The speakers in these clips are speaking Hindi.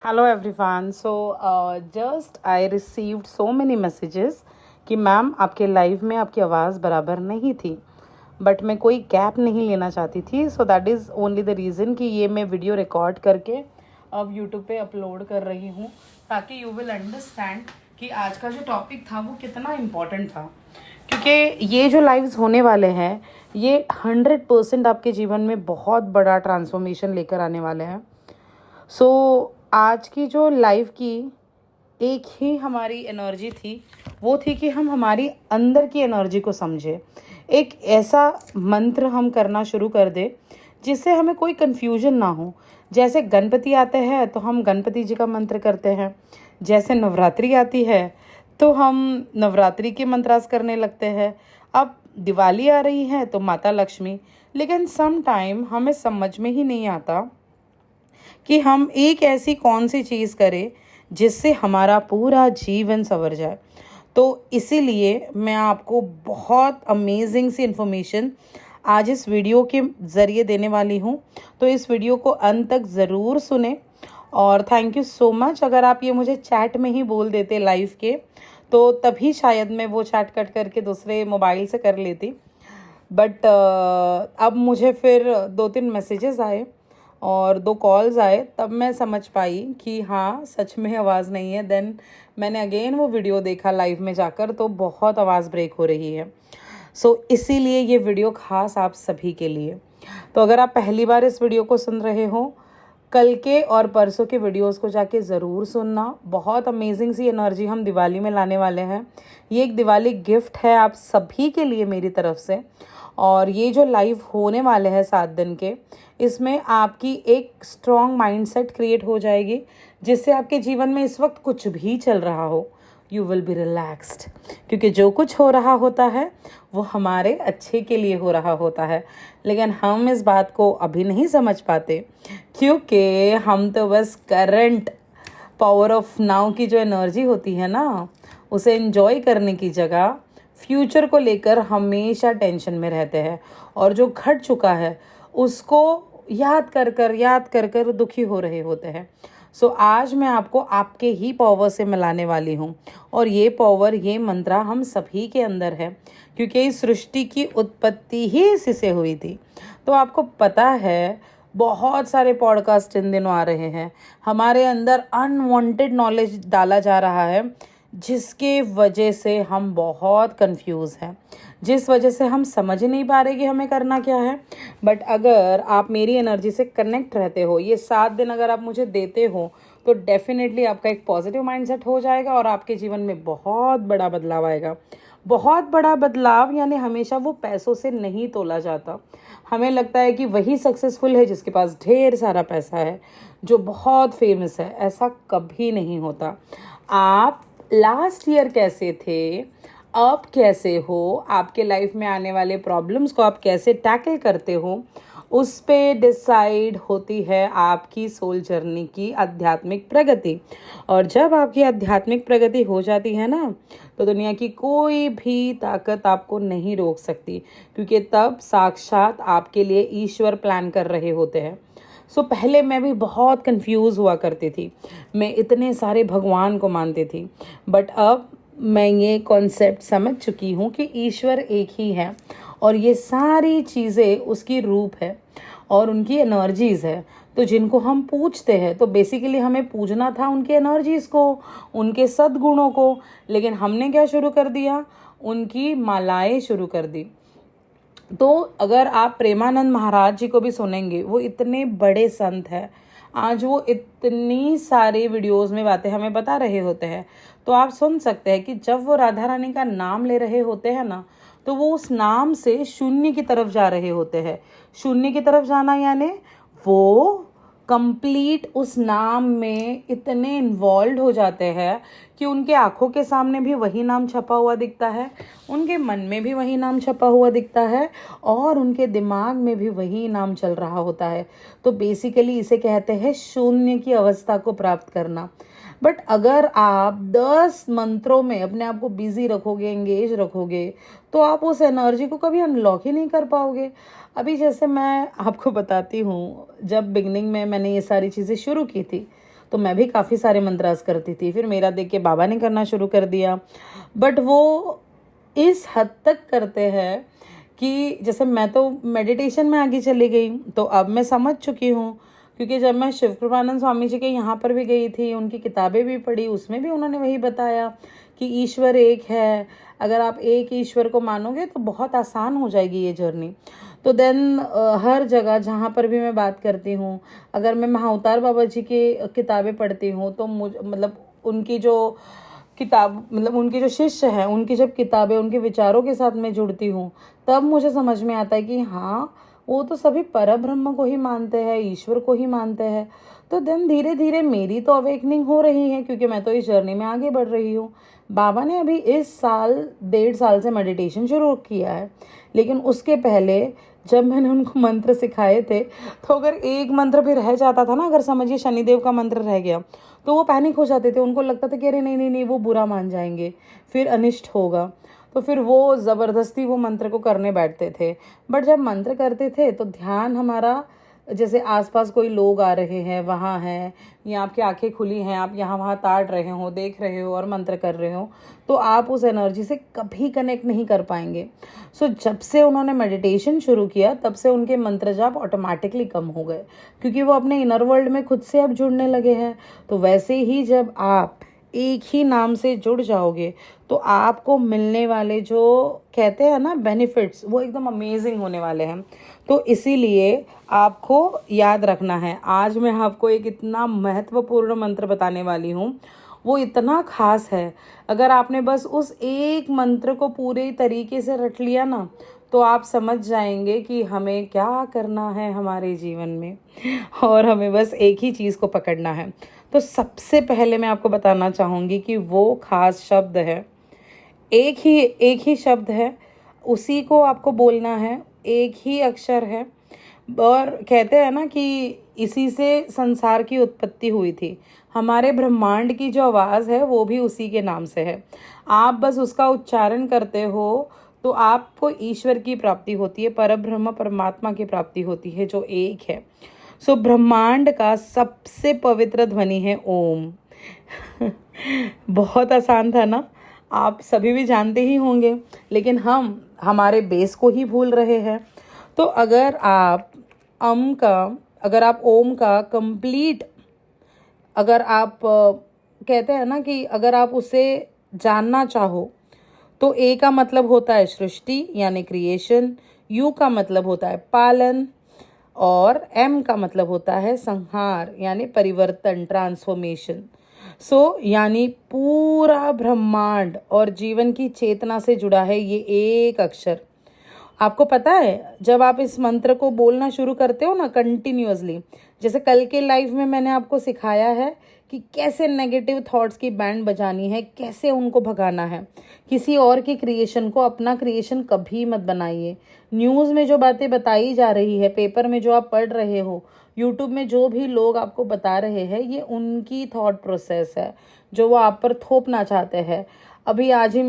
Hello everyone. Just I received so many messages कि मैम आपके लाइव में आपकी आवाज़ बराबर नहीं थी, बट मैं कोई गैप नहीं लेना चाहती थी. So that is only the reason कि ये मैं वीडियो रिकॉर्ड करके अब यूट्यूब पे अपलोड कर रही हूँ, ताकि यू विल अंडरस्टैंड कि आज का जो टॉपिक था वो कितना इम्पोर्टेंट था. क्योंकि ये जो लाइव्स होने वाले हैं ये 100% आपके जीवन में बहुत बड़ा ट्रांसफॉर्मेशन लेकर आने वाले हैं. आज की जो लाइव की एक ही हमारी एनर्जी थी, वो थी कि हम हमारी अंदर की एनर्जी को समझें. एक ऐसा मंत्र हम करना शुरू कर दे जिससे हमें कोई कन्फ्यूजन ना हो. जैसे गणपति आते हैं तो हम गणपति जी का मंत्र करते हैं, जैसे नवरात्रि आती है तो हम नवरात्रि के मंत्रास करने लगते हैं. अब दिवाली आ रही है तो माता लक्ष्मी. लेकिन सम टाइम हमें समझ में ही नहीं आता कि हम एक ऐसी कौन सी चीज़ करें जिससे हमारा पूरा जीवन संवर जाए. तो इसीलिए मैं आपको बहुत अमेजिंग सी इन्फॉर्मेशन आज इस वीडियो के ज़रिए देने वाली हूँ. तो इस वीडियो को अंत तक ज़रूर सुने. और थैंक यू सो मच. अगर आप ये मुझे चैट में ही बोल देते लाइव के, तो तभी शायद मैं वो चैट कट करके दूसरे मोबाइल से कर लेती. बट अब मुझे फिर 2-3 मैसेजेस आए और 2 कॉल्स आए, तब मैं समझ पाई कि हाँ सच में आवाज़ नहीं है. देन मैंने अगेन वो वीडियो देखा लाइव में जाकर, तो बहुत आवाज़ ब्रेक हो रही है. इसीलिए ये वीडियो ख़ास आप सभी के लिए. तो अगर आप पहली बार इस वीडियो को सुन रहे हो, कल के और परसों के वीडियोस को जाके ज़रूर सुनना. बहुत अमेजिंग सी एनर्जी हम दिवाली में लाने वाले हैं. ये एक दिवाली गिफ्ट है आप सभी के लिए मेरी तरफ से. और ये जो लाइव होने वाले हैं 7 दिन के, इसमें आपकी एक स्ट्रॉन्ग माइंडसेट क्रिएट हो जाएगी, जिससे आपके जीवन में इस वक्त कुछ भी चल रहा हो, यू विल बी रिलैक्स्ड. क्योंकि जो कुछ हो रहा होता है वो हमारे अच्छे के लिए हो रहा होता है. लेकिन हम इस बात को अभी नहीं समझ पाते, क्योंकि हम तो बस करंट पावर ऑफ नाउ की जो एनर्जी होती है ना, उसे एंजॉय करने की जगह फ्यूचर को लेकर हमेशा टेंशन में रहते हैं. और जो घट चुका है उसको याद कर कर दुखी हो रहे होते हैं. आज मैं आपको आपके ही पावर से मिलाने वाली हूँ. और ये पावर, ये मंत्रा हम सभी के अंदर है, क्योंकि इस सृष्टि की उत्पत्ति ही इसी से हुई थी. तो आपको पता है बहुत सारे पॉडकास्ट इन दिनों आ रहे हैं, हमारे अंदर अनवांटेड नॉलेज डाला जा रहा है, जिसके वजह से हम बहुत कंफ्यूज हैं, जिस वजह से हम समझ ही नहीं पा रहे कि हमें करना क्या है. बट अगर आप मेरी एनर्जी से कनेक्ट रहते हो, ये 7 दिन अगर आप मुझे देते हो, तो डेफिनेटली आपका एक पॉजिटिव माइंडसेट हो जाएगा और आपके जीवन में बहुत बड़ा बदलाव आएगा. बहुत बड़ा बदलाव यानी हमेशा वो पैसों से नहीं तोला जाता. हमें लगता है कि वही सक्सेसफुल है जिसके पास ढेर सारा पैसा है, जो बहुत फेमस है. ऐसा कभी नहीं होता. आप लास्ट ईयर कैसे थे, अब कैसे हो, आपके लाइफ में आने वाले प्रॉब्लम्स को आप कैसे टैकल करते हो, उस पे डिसाइड होती है आपकी सोल जर्नी की आध्यात्मिक प्रगति. और जब आपकी आध्यात्मिक प्रगति हो जाती है ना, तो दुनिया की कोई भी ताकत आपको नहीं रोक सकती, क्योंकि तब साक्षात आपके लिए ईश्वर प्लान कर रहे होते हैं. पहले मैं भी बहुत कंफ्यूज हुआ करती थी, मैं इतने सारे भगवान को मानती थी. बट अब मैं ये कॉन्सेप्ट समझ चुकी हूँ कि ईश्वर एक ही है और ये सारी चीज़ें उसकी रूप है और उनकी एनर्जीज़ है. तो जिनको हम पूजते हैं, तो बेसिकली हमें पूजना था उनके एनर्जीज़ को, उनके सद्गुणों को. लेकिन हमने क्या शुरू कर दिया, उनकी मालाएं शुरू कर दी. तो अगर आप प्रेमानंद महाराज जी को भी सुनेंगे, वो इतने बड़े संत हैं, आज वो इतनी सारे वीडियोस में बातें हमें बता रहे होते हैं. तो आप सुन सकते हैं कि जब वो राधा रानी का नाम ले रहे होते हैं ना, तो वो उस नाम से शून्य की तरफ जा रहे होते हैं. शून्य की तरफ जाना यानी वो कंप्लीट उस नाम में इतने इन्वॉल्व हो जाते हैं कि उनके आंखों के सामने भी वही नाम छपा हुआ दिखता है, उनके मन में भी वही नाम छपा हुआ दिखता है और उनके दिमाग में भी वही नाम चल रहा होता है. तो बेसिकली इसे कहते हैं शून्य की अवस्था को प्राप्त करना. बट अगर आप 10 मंत्रों में अपने आप को बिजी रखोगे, एंगेज रखोगे, तो आप उस एनर्जी को कभी अनलॉक ही नहीं कर पाओगे. अभी जैसे मैं आपको बताती हूँ, जब बिगनिंग में मैंने ये सारी चीज़ें शुरू की थी, तो मैं भी काफ़ी सारे मंत्रास करती थी। फिर मेरा देख के बाबा ने करना शुरू कर दिया, बट वो इस हद तक करते हैं कि जैसे मैं तो मेडिटेशन में आगे चली गई, तो अब मैं समझ चुकी हूँ, क्योंकि जब मैं शिव कृपानंद स्वामी जी के यहाँ पर भी गई थी, उनकी किताबें भी पढ़ी, उसमें भी उन्होंने वही बताया कि ईश्वर एक है। अगर आप एक ईश्वर को मानोगे तो बहुत आसान हो जाएगी ये जर्नी। तो देन हर जगह जहाँ पर भी मैं बात करती हूँ, अगर मैं महाअवतार बाबा जी की किताबें पढ़ती हूँ, तो मतलब उनकी जो किताब, मतलब उनके जो शिष्य हैं, उनकी जब किताबें, उनके विचारों के साथ मैं जुड़ती हूँ, तब मुझे समझ में आता है कि हाँ, वो तो सभी परब्रह्म को ही मानते हैं, ईश्वर को ही मानते हैं। तो देन धीरे धीरे मेरी तो अवेकनिंग हो रही है, क्योंकि मैं तो इस जर्नी में आगे बढ़ रही हूँ। बाबा ने अभी इस साल 1.5 साल से मेडिटेशन शुरू किया है, लेकिन उसके पहले जब मैंने उनको मंत्र सिखाए थे, तो अगर एक मंत्र भी रह जाता था ना, अगर समझिए शनिदेव का मंत्र रह गया, तो वो पैनिक हो जाते थे। उनको लगता था कि अरे नहीं नहीं नहीं, वो बुरा मान जाएंगे, फिर अनिष्ट होगा। तो फिर वो ज़बरदस्ती वो मंत्र को करने बैठते थे। बट जब मंत्र करते थे तो ध्यान हमारा, जैसे आसपास कोई लोग आ रहे हैं, वहाँ हैं, या आपकी आंखें खुली हैं, आप यहाँ वहाँ ताड़ रहे हो, देख रहे हो और मंत्र कर रहे हो, तो आप उस एनर्जी से कभी कनेक्ट नहीं कर पाएंगे। सो जब से उन्होंने मेडिटेशन शुरू किया, तब से उनके मंत्र जाप ऑटोमेटिकली कम हो गए, क्योंकि वो अपने इनर वर्ल्ड में खुद से अब जुड़ने लगे हैं। तो वैसे ही जब आप एक ही नाम से जुड़ जाओगे, तो आपको मिलने वाले जो कहते हैं ना बेनिफिट्स, वो एकदम अमेजिंग होने वाले हैं। तो इसीलिए आपको याद रखना है, आज मैं आपको एक इतना महत्वपूर्ण मंत्र बताने वाली हूँ, वो इतना खास है। अगर आपने बस उस एक मंत्र को पूरे तरीके से रट लिया ना, तो आप समझ जाएंगे कि हमें क्या करना है हमारे जीवन में, और हमें बस एक ही चीज़ को पकड़ना है। तो सबसे पहले मैं आपको बताना चाहूँगी कि वो खास शब्द है, एक ही शब्द है, उसी को आपको बोलना है, एक ही अक्षर है। और कहते हैं ना कि इसी से संसार की उत्पत्ति हुई थी, हमारे ब्रह्मांड की जो आवाज़ है वो भी उसी के नाम से है। आप बस उसका उच्चारण करते हो तो आपको ईश्वर की प्राप्ति होती है, परब्रह्म परमात्मा की प्राप्ति होती है, जो एक है। सो ब्रह्मांड का सबसे पवित्र ध्वनि है ओम। बहुत आसान था ना, आप सभी भी जानते ही होंगे, लेकिन हम हमारे बेस को ही भूल रहे हैं। तो अगर आप अगर आप ओम का कंप्लीट, अगर आप कहते हैं ना कि अगर आप उसे जानना चाहो, तो ए का मतलब होता है सृष्टि यानी क्रिएशन, यू का मतलब होता है पालन, और एम का मतलब होता है संहार यानी परिवर्तन, ट्रांसफॉर्मेशन। यानी पूरा ब्रह्मांड और जीवन की चेतना से जुड़ा है ये एक अक्षर। आपको पता है, जब आप इस मंत्र को बोलना शुरू करते हो ना कंटिन्यूअसली, जैसे कल के लाइव में मैंने आपको सिखाया है कि कैसे नेगेटिव थॉट्स की बैंड बजानी है, कैसे उनको भगाना है। किसी और की क्रिएशन को अपना क्रिएशन कभी मत बनाइए। न्यूज़ में जो बातें बताई जा रही है, पेपर में जो आप पढ़ रहे हो, यूट्यूब में जो भी लोग आपको बता रहे हैं, ये उनकी थॉट प्रोसेस है जो वो आप पर थोपना चाहते हैं। अभी आज ही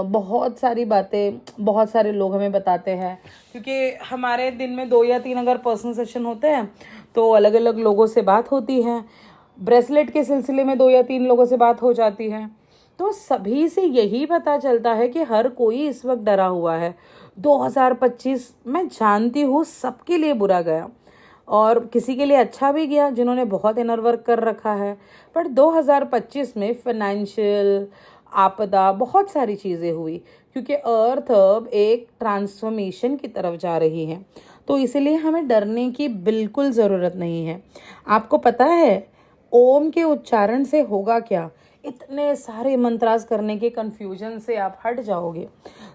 बहुत सारी बातें बहुत सारे लोग हमें बताते हैं, क्योंकि हमारे दिन में 2 या 3 अगर पर्सनल सेशन होते हैं तो अलग अलग लोगों से बात होती है। ब्रेसलेट के सिलसिले में 2 या 3 लोगों से बात हो जाती है। तो सभी से यही पता चलता है कि हर कोई इस वक्त डरा हुआ है। 2025 मैं जानती हूँ सबके लिए बुरा गया और किसी के लिए अच्छा भी गया जिन्होंने बहुत इनर वर्क कर रखा है। पर 2025 में फाइनेंशियल आपदा, बहुत सारी चीज़ें हुई, क्योंकि अर्थ अब एक ट्रांसफॉर्मेशन की तरफ जा रही है। तो इसीलिए हमें डरने की बिल्कुल ज़रूरत नहीं है। आपको पता है ओम के उच्चारण से होगा क्या? इतने सारे मंत्रास करने के कन्फ्यूजन से आप हट जाओगे।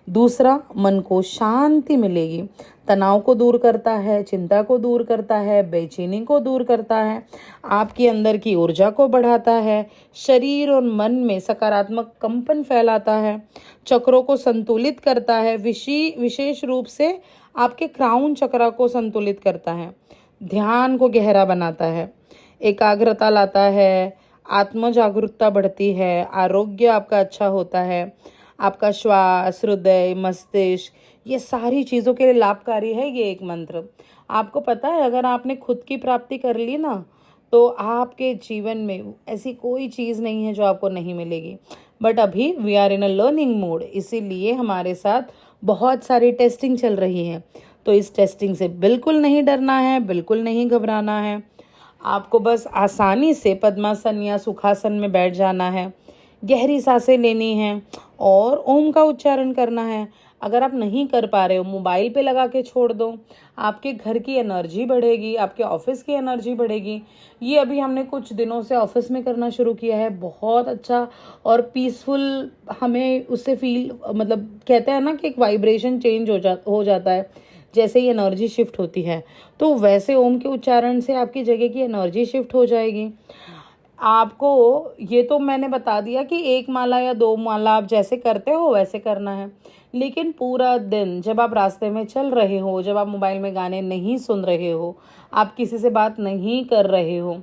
दूसरा, मन को शांति मिलेगी, तनाव को दूर करता है, चिंता को दूर करता है, बेचैनी को दूर करता है, आपके अंदर की ऊर्जा को बढ़ाता है, शरीर और मन में सकारात्मक कंपन फैलाता है, चक्रों को संतुलित करता है, विशेष रूप से आपके क्राउन चक्र को संतुलित करता है, ध्यान को गहरा बनाता है, एकाग्रता लाता है, आत्म जागरूकता बढ़ती है, आरोग्य आपका अच्छा होता है, आपका श्वास, हृदय, मस्तिष्क, ये सारी चीज़ों के लिए लाभकारी है ये एक मंत्र। आपको पता है, अगर आपने खुद की प्राप्ति कर ली ना, तो आपके जीवन में ऐसी कोई चीज़ नहीं है जो आपको नहीं मिलेगी। बट अभी we are in a learning mode, इसीलिए हमारे साथ बहुत सारी टेस्टिंग चल रही है। तो इस टेस्टिंग से बिल्कुल नहीं डरना है, बिल्कुल नहीं घबराना है। आपको बस आसानी से पद्मासन या सुखासन में बैठ जाना है, गहरी सांसें लेनी है और ओम का उच्चारण करना है। अगर आप नहीं कर पा रहे हो, मोबाइल पे लगा के छोड़ दो, आपके घर की एनर्जी बढ़ेगी, आपके ऑफिस की एनर्जी बढ़ेगी। ये अभी हमने कुछ दिनों से ऑफिस में करना शुरू किया है, बहुत अच्छा और पीसफुल हमें उससे फील, मतलब कहते हैं ना कि एक वाइब्रेशन चेंज हो जाता है जैसे ही एनर्जी शिफ्ट होती है। तो वैसे ओम के उच्चारण से आपकी जगह की एनर्जी शिफ्ट हो जाएगी। आपको ये तो मैंने बता दिया कि 1 माला या 2 माला आप जैसे करते हो वैसे करना है। लेकिन पूरा दिन जब आप रास्ते में चल रहे हो, जब आप मोबाइल में गाने नहीं सुन रहे हो, आप किसी से बात नहीं कर रहे हो,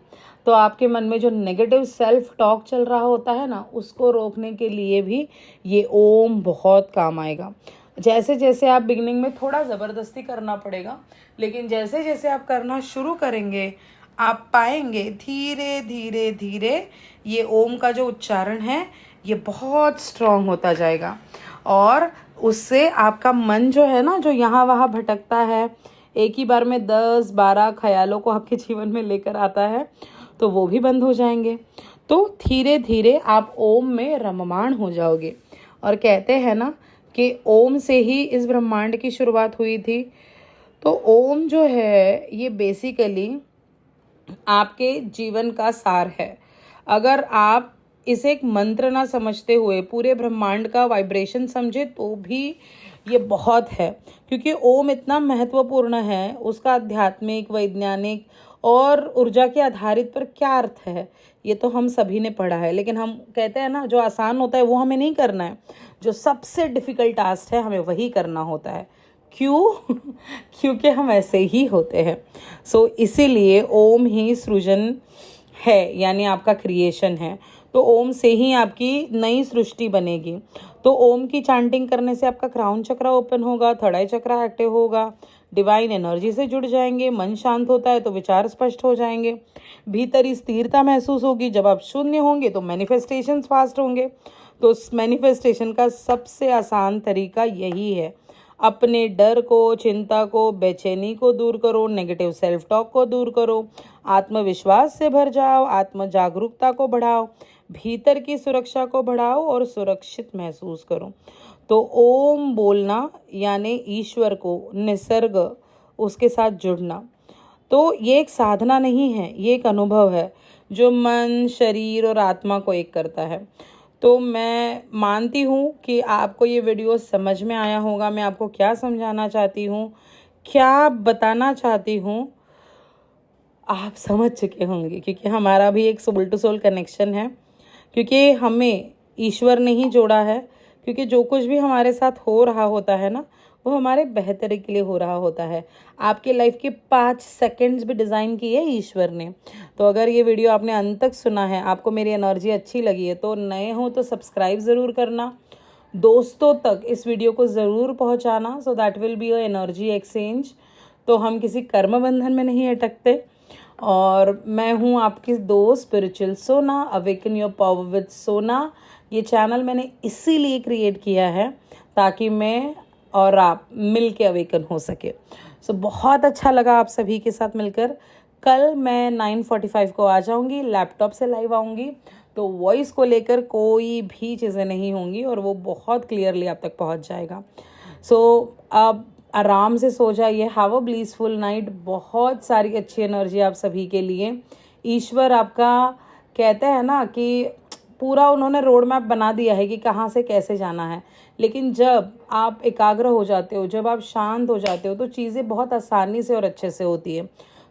तो आपके मन में जो नेगेटिव सेल्फ टॉक चल रहा होता है ना, उसको रोकने के लिए भी ये ओम बहुत काम आएगा। जैसे जैसे आप बिगिनिंग में थोड़ा ज़बरदस्ती करना पड़ेगा, लेकिन जैसे जैसे आप करना शुरू करेंगे आप पाएंगे धीरे धीरे धीरे ये ओम का जो उच्चारण है ये बहुत स्ट्रांग होता जाएगा। और उससे आपका मन जो है ना, जो यहाँ वहाँ भटकता है, एक ही बार में 10-12 ख्यालों को आपके जीवन में लेकर आता है, तो वो भी बंद हो जाएंगे। तो धीरे धीरे आप ओम में रममाण हो जाओगे। और कहते हैं ना कि ओम से ही इस ब्रह्मांड की शुरुआत हुई थी। तो ओम जो है ये बेसिकली आपके जीवन का सार है। अगर आप इसे एक मंत्र ना समझते हुए पूरे ब्रह्मांड का वाइब्रेशन समझे तो भी ये बहुत है, क्योंकि ओम इतना महत्वपूर्ण है। उसका आध्यात्मिक, वैज्ञानिक और ऊर्जा के आधारित पर क्या अर्थ है ये तो हम सभी ने पढ़ा है, लेकिन हम कहते हैं ना जो आसान होता है वो हमें नहीं करना है, जो सबसे डिफिकल्ट टास्क है हमें वही करना होता है। क्यों? क्योंकि हम ऐसे ही होते हैं। सो इसीलिए ओम ही सृजन है, यानी आपका क्रिएशन है। तो ओम से ही आपकी नई सृष्टि बनेगी। तो ओम की चैंटिंग करने से आपका क्राउन चक्र ओपन होगा, थर्ड आई चक्र एक्टिव होगा, डिवाइन एनर्जी से जुड़ जाएंगे, मन शांत होता है तो विचार स्पष्ट हो जाएंगे, भीतरी स्थिरता महसूस होगी। जब आप शून्य होंगे तो मैनिफेस्टेशन फास्ट होंगे। तो मैनिफेस्टेशन का सबसे आसान तरीका यही है, अपने डर को, चिंता को, बेचैनी को दूर करो, नेगेटिव सेल्फ टॉक को दूर करो, आत्मविश्वास से भर जाओ, आत्म जागरूकता को बढ़ाओ, भीतर की सुरक्षा को बढ़ाओ और सुरक्षित महसूस करो। तो ओम बोलना यानी ईश्वर को, निसर्ग, उसके साथ जुड़ना। तो ये एक साधना नहीं है, ये एक अनुभव है जो मन, शरीर और आत्मा को एक करता है। तो मैं मानती हूँ कि आपको ये वीडियो समझ में आया होगा। मैं आपको क्या समझाना चाहती हूँ, क्या बताना चाहती हूँ, आप समझ चुके होंगे, क्योंकि हमारा भी एक सोल टू सोल कनेक्शन है, क्योंकि हमें ईश्वर ने ही जोड़ा है। क्योंकि जो कुछ भी हमारे साथ हो रहा होता है ना, वो हमारे बेहतरी के लिए हो रहा होता है। आपके लाइफ के 5 सेकंड्स भी डिज़ाइन किए ईश्वर ने। तो अगर ये वीडियो आपने अंत तक सुना है, आपको मेरी एनर्जी अच्छी लगी है, तो नए हो तो सब्सक्राइब ज़रूर करना, दोस्तों तक इस वीडियो को ज़रूर पहुंचाना, so that will be a energy exchange. तो हम किसी कर्म बंधन में नहीं अटकते। और मैं हूँ आपकी दोस्त स्पिरिचुअल सोना, अवेकन योर पावर विद सोना। ये चैनल मैंने इसीलिए क्रिएट किया है ताकि मैं और आप मिल के अवेकन हो सके। सो बहुत अच्छा लगा आप सभी के साथ मिलकर। कल मैं 9:45 को आ जाऊँगी, लैपटॉप से लाइव आऊँगी, तो वॉइस को लेकर कोई भी चीज़ें नहीं होंगी और वो बहुत क्लियरली आप तक पहुँच जाएगा। सो अब आराम से सो जाइए, हैव अ ब्लीसफुल नाइट। बहुत सारी अच्छी एनर्जी आप सभी के लिए। ईश्वर आपका, कहते हैं ना कि पूरा उन्होंने रोड मैप बना दिया है कि कहाँ से कैसे जाना है, लेकिन जब आप एकाग्र हो जाते हो, जब आप शांत हो जाते हो, तो चीज़ें बहुत आसानी से और अच्छे से होती है।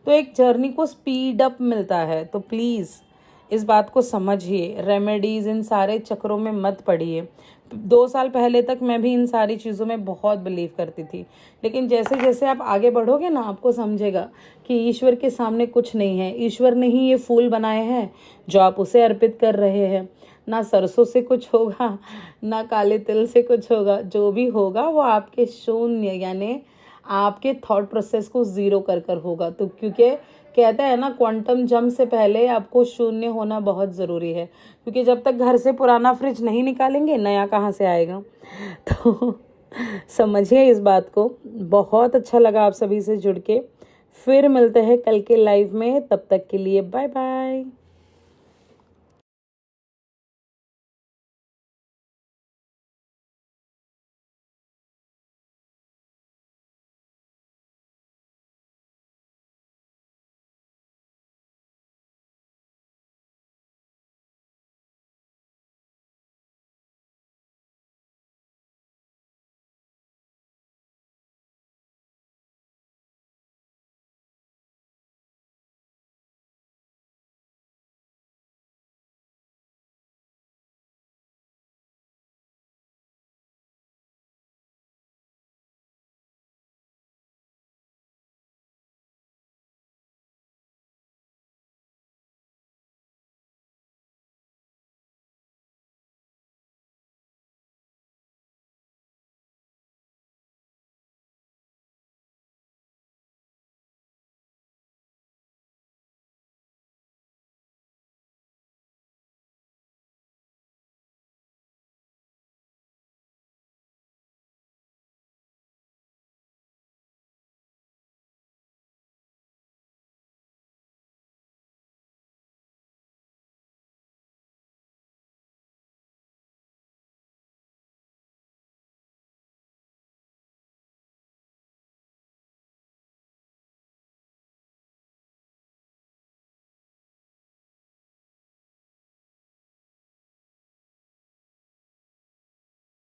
तो एक जर्नी को स्पीड अप मिलता है। तो प्लीज़ इस बात को समझिए, रेमेडीज़ इन सारे चक्रों में मत पड़िए। 2 साल पहले तक मैं भी इन सारी चीज़ों में बहुत बिलीव करती थी, लेकिन जैसे जैसे आप आगे बढ़ोगे ना, आपको समझेगा कि ईश्वर के सामने कुछ नहीं है। ईश्वर ने ही ये फूल बनाए हैं जो आप उसे अर्पित कर रहे हैं। ना सरसों से कुछ होगा, ना काले तिल से कुछ होगा, जो भी होगा वो आपके शून्य यानी आपके थॉट प्रोसेस को ज़ीरो कर होगा। तो क्योंकि कहता है ना, क्वांटम जंप से पहले आपको शून्य होना बहुत ज़रूरी है, क्योंकि जब तक घर से पुराना फ्रिज नहीं निकालेंगे नया कहाँ से आएगा। तो समझिए इस बात को। बहुत अच्छा लगा आप सभी से जुड़ के। फिर मिलते हैं कल के लाइव में, तब तक के लिए बाय बाय।